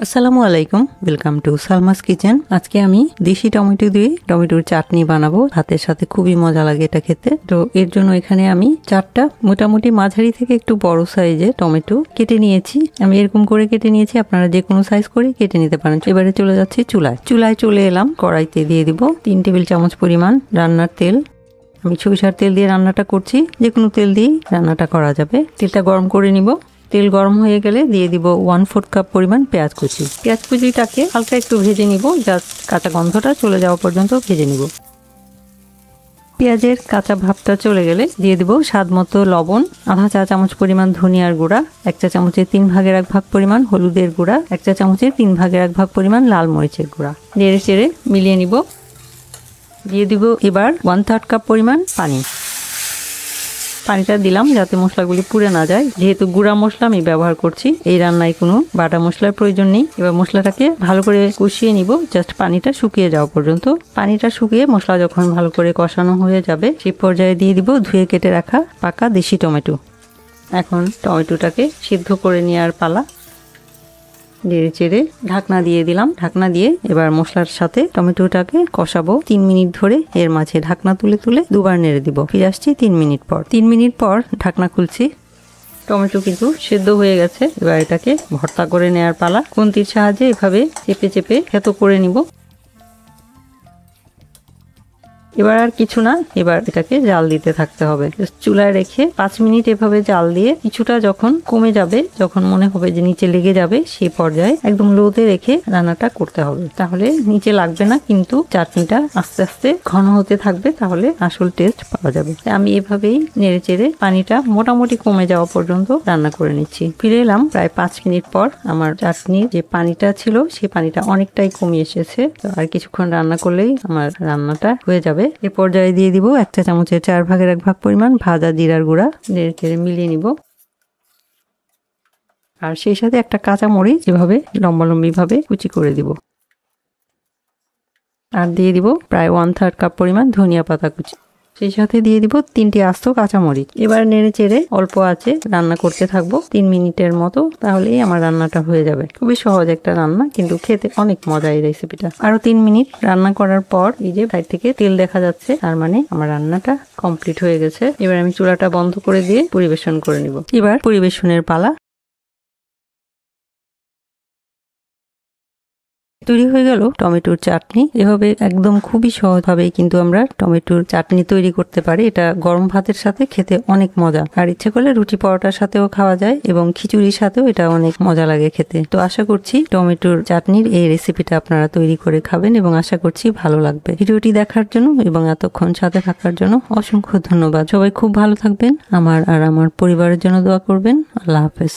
আসসালামু আলাইকুম, welcome to Salma's kitchen. আজকে আমি দেশি টমেটো দিয়ে টমেটোর চাটনি বানাবো। ভাতের সাথে খুবই মজা লাগে এটা খেতে। তো এর জন্য এখানে আমি 4টা মোটামুটি মাঝারি থেকে একটু বড় সাইজে টমেটো কেটে নিয়েছি। আমি এরকম করে কেটে নিয়েছি, আপনারা যে কোনো সাইজ করে কেটে নিতে পারেন। এবারে চলে যাচ্ছি চুলায় চলে এলাম। কড়াইতে দিয়ে দিব 3 টেবিল চামচ পরিমাণ রান্নার তেল। আমি সরিষার তেল দিয়ে রান্নাটা করছি, যে কোনো তেল দিয়েই রান্নাটা করা যাবে। তেলটা গরম করে নিব। তেল গরম হয়ে গেলে দিয়ে দিব 1/4 কাপ পরিমাণ পেঁয়াজ কুচি। পেঁয়াজ কুচিটাকে হালকা একটু ভেজে নিব, জাস্ট কাঁচা গন্ধটা চলে যাওয়া পর্যন্ত ভেজে নিব। পেঁয়াজের কাঁচা ভাবটা চলে গেলে দিয়ে দিব স্বাদ মতো লবণ, আধা চা চামচ পরিমাণ ধনিয়ার গুঁড়া, 1 চা চামচের 3 ভাগের 1 ভাগ পরিমাণ হলুদের গুঁড়া, 1 চা চামচের 3 ভাগের 1 ভাগ পরিমাণ লাল মরিচের গুঁড়া। নেড়ে চেড়ে মিলিয়ে নিব। দিয়ে দিব এবার 1/3 কাপ পরিমাণ পানি। পানিটা দিলাম যাতে মশলাগুলি পুড়ে না যায়। যেহেতু গুঁড়া মশলা আমি ব্যবহার করছি, এই রান্নায় কোনো বাটা মশলার প্রয়োজন নেই। এবার মশলাটাকে ভালো করে কষিয়ে নিব, জাস্ট পানিটা শুকিয়ে যাওয়া পর্যন্ত। পানিটা শুকিয়ে মশলা যখন ভালো করে কষানো হয়ে যাবে, সেই পর্যায়ে দিয়ে দিব ধুয়ে কেটে রাখা পাকা দেশি টমেটো। এখন টমেটোটাকে সিদ্ধ করে নেওয়ার পালা। নেড়ে চেড়ে ঢাকনা দিয়ে দিলাম। ঢাকনা দিয়ে এবার মশলার সাথে টমেটোটাকে কষাবো 3 মিনিট ধরে। এর মাঝে ঢাকনা তুলে তুলে দুবার নেড়ে দিব। ফিরে আসছি 3 মিনিট পর। 3 মিনিট পর ঢাকনা খুলছি। টমেটো কিন্তু সেদ্ধ হয়ে গেছে। এবার এটাকে ভর্তা করে নেওয়ার পালা। খুন্তির সাহায্যে এভাবে চেপে চেপে থেতো করে নিব। এবার আর কিছু না, এবার এটাকে জাল দিতে থাকতে হবে। চুলায় রেখে 5 মিনিট এভাবে জাল দিয়ে কিছুটা যখন কমে যাবে, যখন মনে হবে যে নিচে লেগে যাবে, সেই পর্যায়ে একদম লোতে রেখে রান্নাটা করতে হবে। তাহলে নিচে লাগবে না, কিন্তু চাটনিটা আস্তে আস্তে ঘন হতে থাকবে, তাহলে আসল টেস্ট পাওয়া যাবে। আমি এভাবেই নেড়ে চেড়ে পানিটা মোটামুটি কমে যাওয়া পর্যন্ত রান্না করে নিচ্ছি। ফিরে এলাম প্রায় 5 মিনিট পর। আমার চাটনির যে পানিটা ছিল, সেই পানিটা অনেকটাই কমে এসেছে। আর কিছুক্ষণ রান্না করলেই আমার রান্নাটা হয়ে যাবে। এ পর্যায়ে দিয়ে দিব 1 চা চামচের 4 ভাগের 1 ভাগ পরিমাণ ভাজা জিরার গুঁড়া। নেড়ে চেড়ে মিলিয়ে নিব। আর সেই সাথে একটা কাঁচা মরিচ এভাবে লম্বালম্বি ভাবে কুচি করে দিব। আর দিয়ে দিব প্রায় 1/3 কাপ পরিমাণ ধনিয়া পাতা কুচি। সেই সাথে দিয়ে দিব 3টি আস্ত কাঁচামরিচ। এবার নেড়ে চেড়ে অল্প আঁচে রান্না করতে থাকবো 3 মিনিটের মতো। তাহলেই আমার রান্নাটা হয়ে যাবে। খুবই সহজ একটা রান্না, কিন্তু খেতে অনেক মজা এই রেসিপিটা। আরো 3 মিনিট রান্না করার পর এই যে সাইড থেকে তেল দেখা যাচ্ছে, তার মানে আমার রান্নাটা কমপ্লিট হয়ে গেছে। এবার আমি চুলাটা বন্ধ করে দিয়ে পরিবেশন করে নিব। এবার পরিবেশনের পালা। তৈরি হয়ে গেল টমেটোর চাটনি। এভাবে একদম খুবই সহজভাবে কিন্তু আমরা টমেটোর চাটনি তৈরি করতে পারি। এটা গরম ভাতের সাথে খেতে অনেক মজা, আর ইচ্ছে করলে রুটি পরোটার সাথেও খাওয়া যায়, এবং খিচুড়ির সাথেও এটা অনেক মজা লাগে খেতে। তো আশা করছি টমেটোর চাটনির এই রেসিপিটা আপনারা তৈরি করে খাবেন, এবং আশা করছি ভালো লাগবে। ভিডিওটি দেখার জন্য এবং এতক্ষণ সাথে থাকার জন্য অসংখ্য ধন্যবাদ। সবাই খুব ভালো থাকবেন। আমার আর আমার পরিবারের জন্য দোয়া করবেন। আল্লাহ হাফেজ।